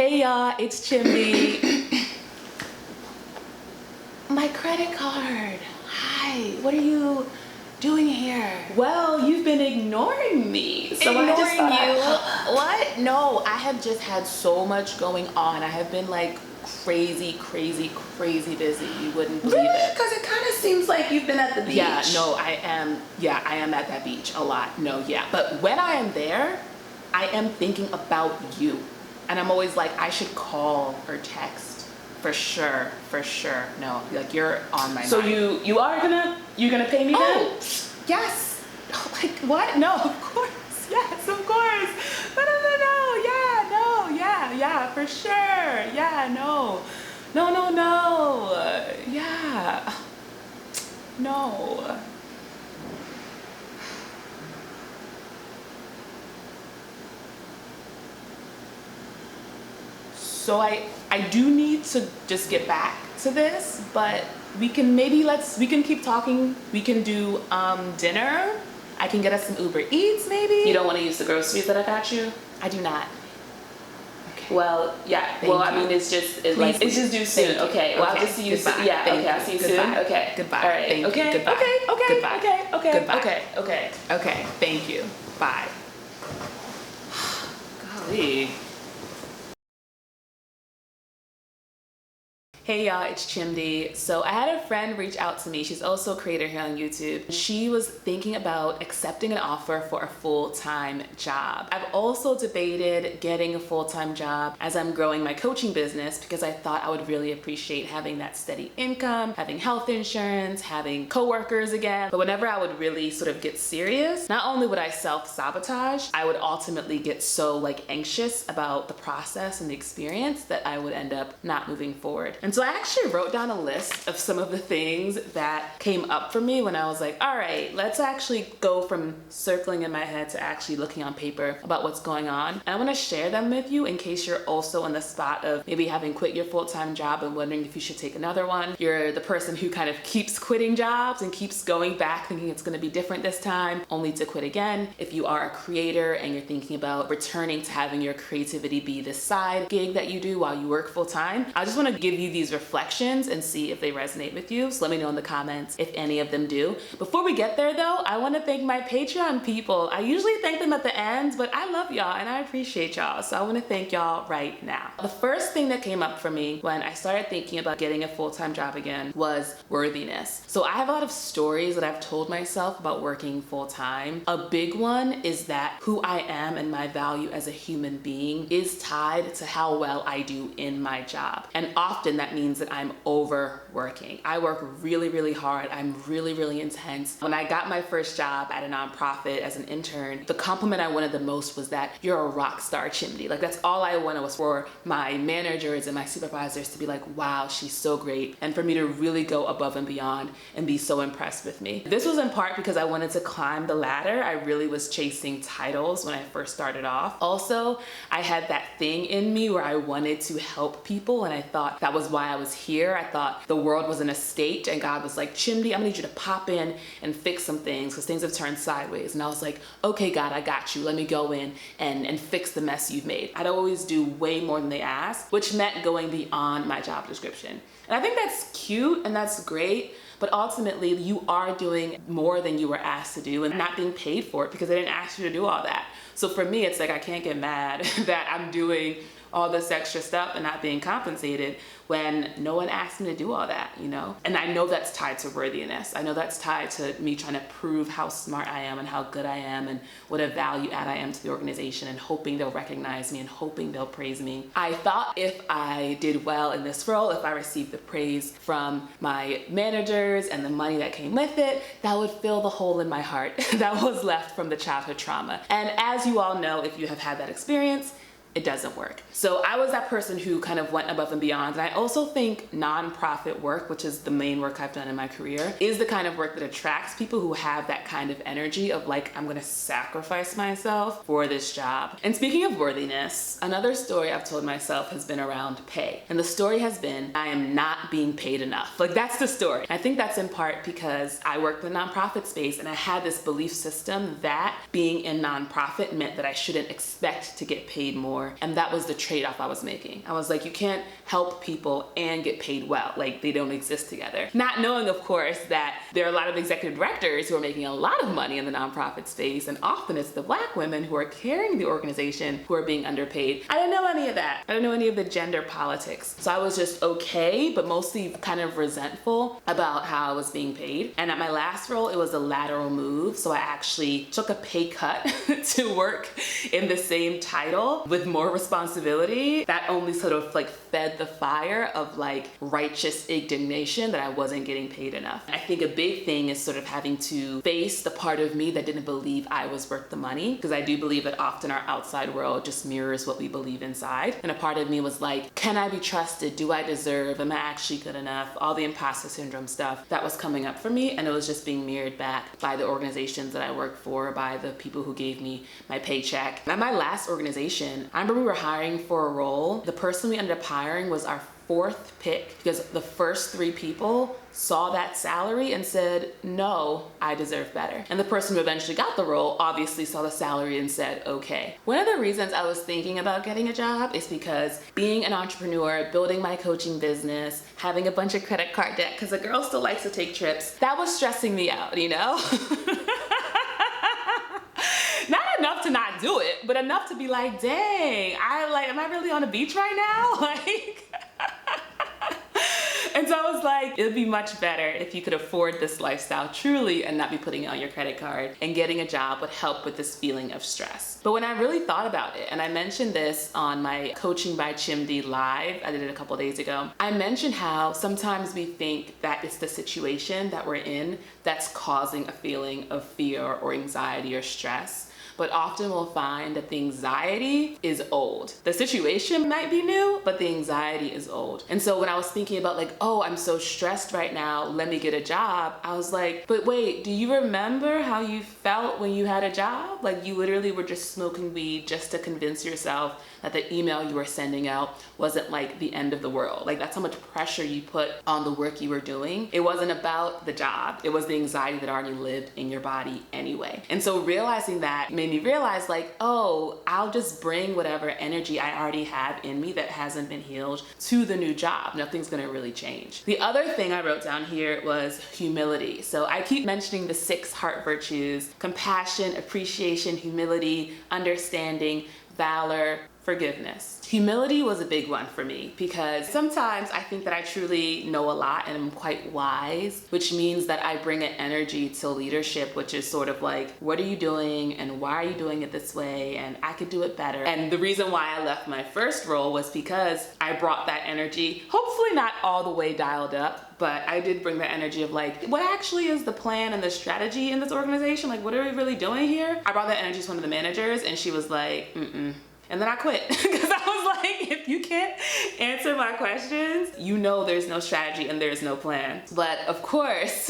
Hey y'all, it's Chimney. My credit card. Hi, what are you doing here? Well, you've been ignoring me. So Ignoring I just thought you? What? No, I have just had so much going on. I have been like crazy busy. You wouldn't believe it. Because it kind of seems like you've been at the beach. Yeah, no, I am. Yeah, I am at that beach a lot. No, yeah. But when I am there, I am thinking about you. And I'm always like, I should call or text. For sure. No, like you're on my mind. So you're gonna pay me then? Oh, yes. Like what? No, of course. Yes, of course. No. Yeah, for sure. Yeah, no. Yeah. No. So I do need to just get back to this, but we can keep talking. We can do dinner. I can get us some Uber Eats maybe. You don't want to use the groceries that I got you? I do not. Okay. Well, yeah. I mean, it's just due soon. Okay. Well, I'll just see you soon. Yeah. Okay. I'll see you soon. Okay. Goodbye. All right. Thank Okay. you. Goodbye. Okay. Goodbye. Okay. Goodbye. Okay. Thank you. Bye. Golly. Hey y'all, it's Chimney. So I had a friend reach out to me. She's also a creator here on YouTube. She was thinking about accepting an offer for a full-time job. I've also debated getting a full-time job as I'm growing my coaching business because I thought I would really appreciate having that steady income, having health insurance, having coworkers again. But whenever I would really sort of get serious, not only would I self-sabotage, I would ultimately get so anxious about the process and the experience that I would end up not moving forward. And so I actually wrote down a list of some of the things that came up for me when I was like, all right, let's actually go from circling in my head to actually looking on paper about what's going on. And I want to share them with you in case you're also in the spot of maybe having quit your full-time job and wondering if you should take another one. You're the person who kind of keeps quitting jobs and keeps going back thinking it's going to be different this time, only to quit again. If you are a creator and you're thinking about returning to having your creativity be the side gig that you do while you work full-time, I just want to give you these reflections and see if they resonate with you. So let me know in the comments if any of them do. Before we get there though, I want to thank my Patreon people. I usually thank them at the end, but I love y'all and I appreciate y'all. So I want to thank y'all right now. The first thing that came up for me when I started thinking about getting a full-time job again was worthiness. So I have a lot of stories that I've told myself about working full-time. A big one is that who I am and my value as a human being is tied to how well I do in my job. And often that means that I'm overworking. I work really hard. I'm really intense. When I got my first job at a nonprofit as an intern, the compliment I wanted the most was that you're a rock star, Chimney. Like that's all I wanted was for my managers and my supervisors to be like, wow, she's so great. And for me to really go above and beyond and be so impressed with me. This was in part because I wanted to climb the ladder. I really was chasing titles when I first started off. Also, I had that thing in me where I wanted to help people and I thought that was why I was here. I thought the world was in a state and God was like, Chimney, I'm gonna need you to pop in and fix some things because things have turned sideways. And I was like, okay, God, I got you. Let me go in and fix the mess you've made. I'd always do way more than they asked, which meant going beyond my job description. And I think that's cute and that's great, but ultimately you are doing more than you were asked to do and not being paid for it because they didn't ask you to do all that. So for me, it's like I can't get mad that I'm doing all this extra stuff and not being compensated when no one asked me to do all that, you know? And I know that's tied to worthiness. I know that's tied to me trying to prove how smart I am and how good I am and what a value add I am to the organization and hoping they'll recognize me and hoping they'll praise me. I thought if I did well in this role, if I received the praise from my managers and the money that came with it, that would fill the hole in my heart that was left from the childhood trauma. And as you all know, if you have had that experience, it doesn't work. So I was that person who kind of went above and beyond. And I also think nonprofit work, which is the main work I've done in my career, is the kind of work that attracts people who have that kind of energy of like, I'm gonna sacrifice myself for this job. And speaking of worthiness, another story I've told myself has been around pay. And the story has been, I am not being paid enough. Like that's the story. I think that's in part because I worked in the nonprofit space and I had this belief system that being in nonprofit meant that I shouldn't expect to get paid more entrepreneur. And that was the trade-off I was making. I was like, you can't help people and get paid well. Like, they don't exist together. Not knowing, of course, that there are a lot of executive directors who are making a lot of money in the nonprofit space, and often it's the Black women who are carrying the organization who are being underpaid. I didn't know any of that. I didn't know any of the gender politics. So I was just okay, but mostly kind of resentful about how I was being paid. And at my last role, it was a lateral move. So I actually took a pay cut to work in the same title with more responsibility. That only sort of like fed the fire of like righteous indignation that I wasn't getting paid enough. I think a big thing is sort of having to face the part of me that didn't believe I was worth the money, because I do believe that often our outside world just mirrors what we believe inside. And a part of me was like, can I be trusted? Do I deserve? Am I actually good enough? All the imposter syndrome stuff that was coming up for me, and it was just being mirrored back by the organizations that I worked for, by the people who gave me my paycheck. At my last organization, I remember we were hiring for a role. The person we ended up hiring was our fourth pick, because the first 3 people saw that salary and said, no, I deserve better. And the person who eventually got the role obviously saw the salary and said, okay. One of the reasons I was thinking about getting a job is because being an entrepreneur, building my coaching business, having a bunch of credit card debt, because a girl still likes to take trips, that was stressing me out, you know? Not enough to not do it, but enough to be like, dang, am I really on a beach right now? Like, and so I was like, it would be much better if you could afford this lifestyle truly and not be putting it on your credit card, and getting a job would help with this feeling of stress. But when I really thought about it, and I mentioned this on my Coaching by Chimdi live, I did it a couple days ago, I mentioned how sometimes we think that it's the situation that we're in that's causing a feeling of fear or anxiety or stress. But often we'll find that the anxiety is old. The situation might be new, but the anxiety is old. And so when I was thinking about like, oh, I'm so stressed right now, let me get a job, I was like, but wait, do you remember how you felt when you had a job? Like, you literally were just smoking weed just to convince yourself that the email you were sending out wasn't like the end of the world. Like, that's how much pressure you put on the work you were doing. It wasn't about the job. It was the anxiety that already lived in your body anyway. And so realizing that made me realize like, oh, I'll just bring whatever energy I already have in me that hasn't been healed to the new job. Nothing's gonna really change. The other thing I wrote down here was humility. So I keep mentioning the 6 heart virtues: compassion, appreciation, humility, understanding, valor, forgiveness. Humility was a big one for me, because sometimes I think that I truly know a lot and I'm quite wise, which means that I bring an energy to leadership, which is sort of like, what are you doing and why are you doing it this way? And I could do it better. And the reason why I left my first role was because I brought that energy, hopefully not all the way dialed up, but I did bring that energy of like, what actually is the plan and the strategy in this organization? Like, what are we really doing here? I brought that energy to one of the managers and she was like, mm-mm. And then I quit, because I was like, if you can't answer my questions, you know there's no strategy and there's no plan. But of course,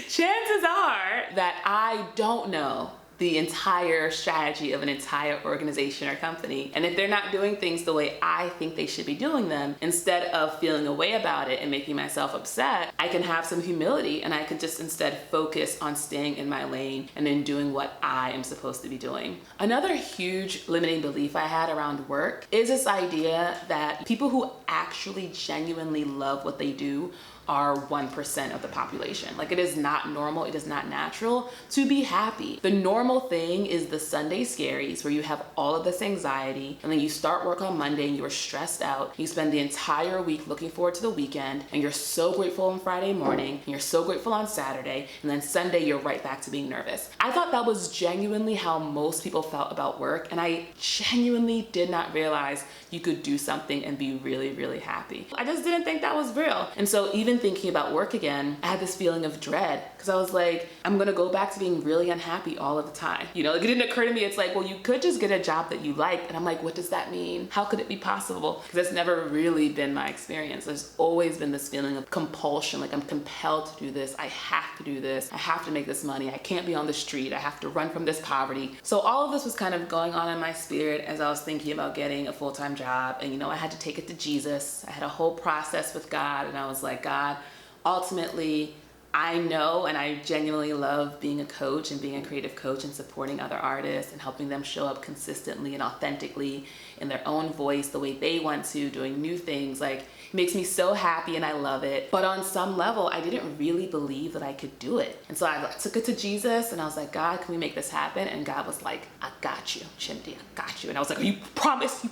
chances are that I don't know the entire strategy of an entire organization or company. And if they're not doing things the way I think they should be doing them, instead of feeling a way about it and making myself upset, I can have some humility and I can just instead focus on staying in my lane and then doing what I am supposed to be doing. Another huge limiting belief I had around work is this idea that people who actually genuinely love what they do are 1% of the population. Like, it is not normal, it is not natural to be happy. The normal thing is the Sunday scaries, where you have all of this anxiety and then you start work on Monday and you are stressed out. You spend the entire week looking forward to the weekend and you're so grateful on Friday morning and you're so grateful on Saturday, and then Sunday you're right back to being nervous. I thought that was genuinely how most people felt about work, and I genuinely did not realize you could do something and be really, really happy. I just didn't think that was real. And so even thinking about work again, I had this feeling of dread, because I was like, I'm gonna go back to being really unhappy all of the time. You know, like, it didn't occur to me, it's like, well, you could just get a job that you like. And I'm like, what does that mean? How could it be possible? Because that's never really been my experience. There's always been this feeling of compulsion, like I'm compelled to do this. I have to do this. I have to make this money. I can't be on the street. I have to run from this poverty. So all of this was kind of going on in my spirit as I was thinking about getting a full-time job. And, you know, I had to take it to Jesus. I had a whole process with God, and I was like, God, ultimately, I know and I genuinely love being a coach and being a creative coach and supporting other artists and helping them show up consistently and authentically in their own voice the way they want to, doing new things. Like, it makes me so happy and I love it. But on some level, I didn't really believe that I could do it. And so I took it to Jesus and I was like, God, can we make this happen? And God was like, I got you, Chimdi, I got you. And I was like, you promise, you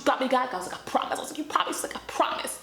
got me, God? God was like, I promise. I was like, you promise? Like, I promise.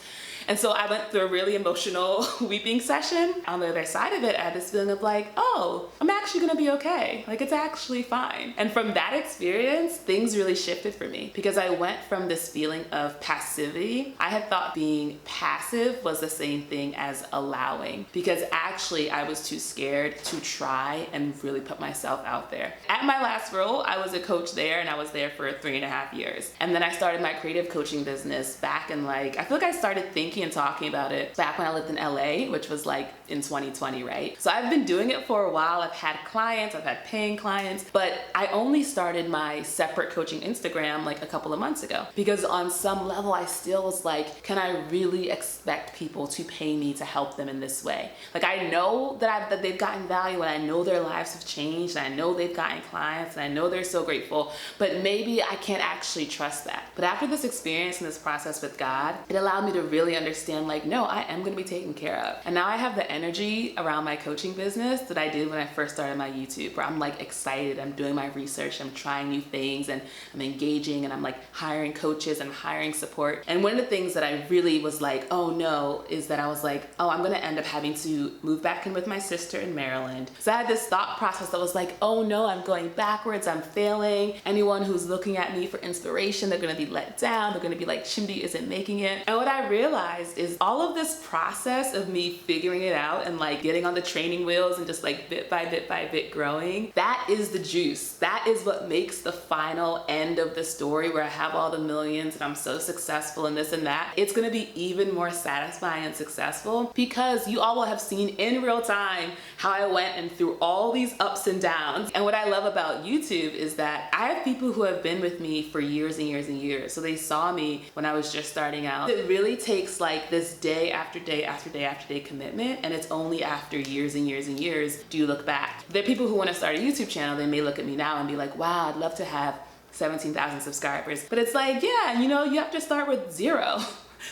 And so I went through a really emotional weeping session. On the other side of it, I had this feeling of like, oh, I'm actually gonna be okay. Like, it's actually fine. And from that experience, things really shifted for me because I went from this feeling of passivity. I had thought being passive was the same thing as allowing, because actually I was too scared to try and really put myself out there. At my last role, I was a coach there and I was there for 3.5 years. And then I started my creative coaching business back in I feel like I started thinking and talking about it back when I lived in LA, which was like in 2020, right? So I've been doing it for a while. I've had clients, I've had paying clients, but I only started my separate coaching Instagram like a couple of months ago because on some level I still was like, can I really expect people to pay me to help them in this way? Like, I know that they've gotten value and I know their lives have changed and I know they've gotten clients and I know they're so grateful, but maybe I can't actually trust that. But after this experience and this process with God, it allowed me to really understand like, no, I am going to be taken care of. And now I have the energy around my coaching business that I did when I first started my YouTube, where I'm like excited, I'm doing my research, I'm trying new things and I'm engaging and I'm like hiring coaches and hiring support. And one of the things that I really was like, oh no, is that I was like, oh, I'm going to end up having to move back in with my sister in Maryland. So I had this thought process that was like, oh no, I'm going backwards, I'm failing. Anyone who's looking at me for inspiration, they're going to be let down. They're going to be like, Chimdi isn't making it. And what I realized is all of this process of me figuring it out and like getting on the training wheels and just like bit by bit growing, that is the juice. That is what makes the final end of the story where I have all the millions and I'm so successful and this and that. It's gonna be even more satisfying and successful because you all will have seen in real time how I went and through all these ups and downs. And what I love about YouTube is that I have people who have been with me for years and years and years. So they saw me when I was just starting out. It really takes like this day after day after day after day commitment, and it's only after years and years and years do you look back. There are people who want to start a YouTube channel, they may look at me now and be like, wow, I'd love to have 17,000 subscribers. But it's like, yeah, you know, you have to start with 0.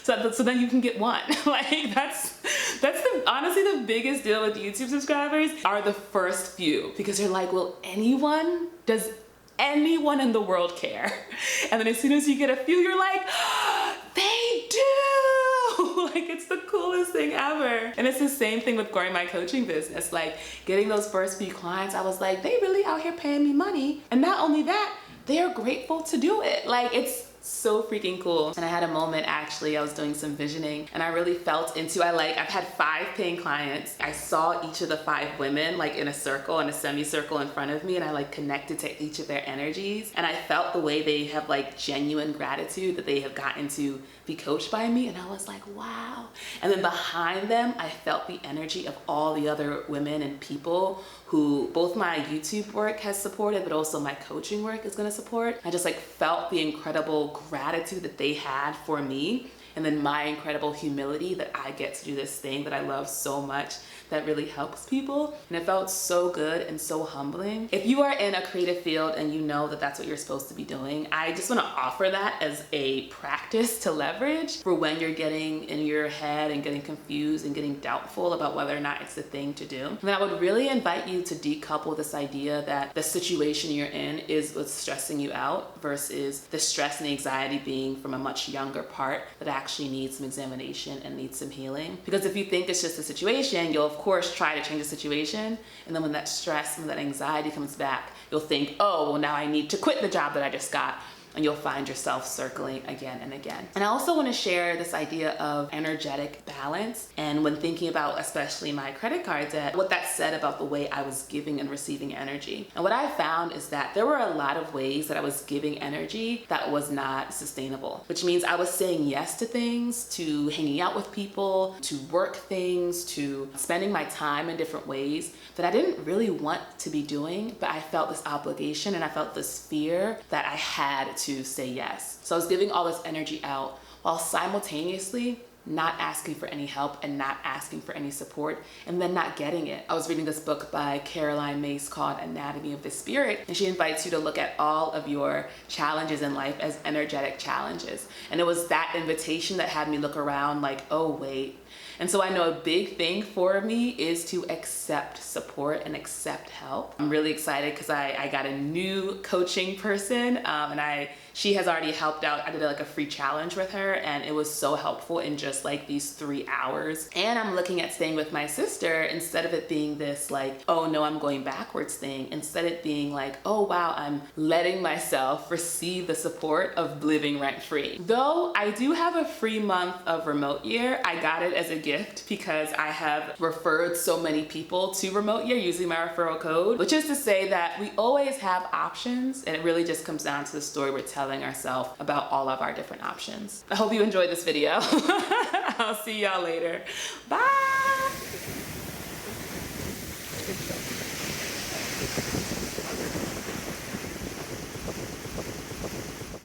So then you can get 1. Like that's honestly the biggest deal with YouTube subscribers are the first few, because you're like, well, does anyone in the world care? And then as soon as you get a few, you're like, oh, they do. Like, it's the coolest thing ever. And it's the same thing with growing my coaching business. Like, getting those first few clients, I was like, they really out here paying me money. And not only that, they're grateful to do it. Like, it's so freaking cool. And I had a moment, actually, I was doing some visioning and I really felt into, I've had 5 paying clients. I saw each of the 5 women like in a circle, in a semicircle in front of me, and I like connected to each of their energies. And I felt the way they have like genuine gratitude that they have gotten to be coached by me. And I was like, wow. And then behind them, I felt the energy of all the other women and people who both my YouTube work has supported, but also my coaching work is gonna support. I just like felt the incredible gratitude that they had for me, and then my incredible humility that I get to do this thing that I love so much that really helps people. And it felt so good and so humbling. If you are in a creative field and you know that that's what you're supposed to be doing, I just want to offer that as a practice to leverage for when you're getting in your head and getting confused and getting doubtful about whether or not it's the thing to do. And then I would really invite you to decouple this idea that the situation you're in is what's stressing you out versus the stress and the anxiety being from a much younger part that actually needs some examination and needs some healing. Because if you think it's just a situation, you'll of course try to change the situation, and then when that stress and that anxiety comes back, you'll think, oh, well, now I need to quit the job that I just got, and you'll find yourself circling again and again. And I also want to share this idea of energetic balance, and when thinking about especially my credit card debt, what that said about the way I was giving and receiving energy. And what I found is that there were a lot of ways that I was giving energy that was not sustainable, which means I was saying yes to things, to hanging out with people, to work things, to spending my time in different ways that I didn't really want to be doing, but I felt this obligation and I felt this fear that I had to say yes. So I was giving all this energy out while simultaneously not asking for any help and not asking for any support and then not getting it. I was reading this book by Caroline Myss called Anatomy of the Spirit, and she invites you to look at all of your challenges in life as energetic challenges. And it was that invitation that had me look around like, oh wait. And so I know a big thing for me is to accept support and accept help. I'm really excited because I got a new coaching person, and she has already helped out. I did like a free challenge with her, and it was so helpful in just like these 3 hours. And I'm looking at staying with my sister instead of it being this like, oh no, I'm going backwards thing. Instead of it being like, oh wow, I'm letting myself receive the support of living rent free. Though I do have a free month of remote year, I got it as a gift because I have referred so many people to remote year using my referral code, which is to say that we always have options, and it really just comes down to the story we're telling ourselves about all of our different options. I hope you enjoyed this video. I'll see y'all later. Bye.